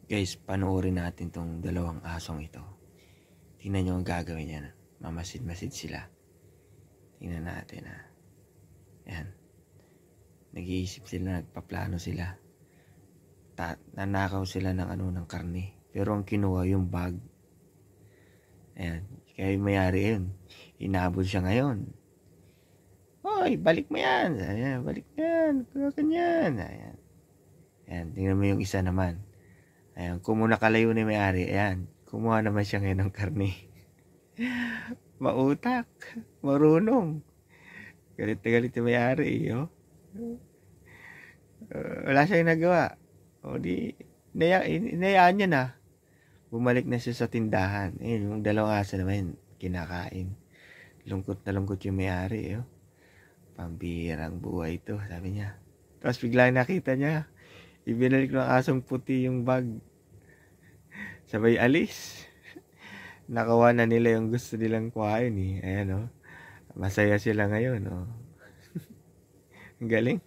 Guys, panoorin natin tong dalawang asong ito. Tingnan nyo ang gagawin niya. Mamasid-masid sila. Tingnan natin ha. Yan. Nag-iisip sila, nagpaplano sila. Nanakaw sila ng karne. Pero ang kinuha yung bag. Ayan. Kaya yung mayari yun. Inabot siya ngayon. Hoy, balik mo yan. Ayan, balik mo yan. Ganyan. Ayan. Ayan, tingnan mo yung isa naman. Ayan, kung nakalayo ni may-ari, ayan, kumuha naman siya ngayon ng karne. Mautak, marunong. Galit na galit yung may-ari, oh. Wala siyang nagawa. O di, inayaan niya na. Bumalik na siya sa tindahan. Yung dalawang aso naman, kinakain. Lungkot na lungkot yung may-ari, oh. Pambirang buhay ito, sabi niya. Tapos biglang nakita niya, ibinalik ng asong puti yung bag. Sabay alis. Nakawa na nila yung gusto nilang kuhain eh. Ayan oh. Masaya sila ngayon oh. Ang galing.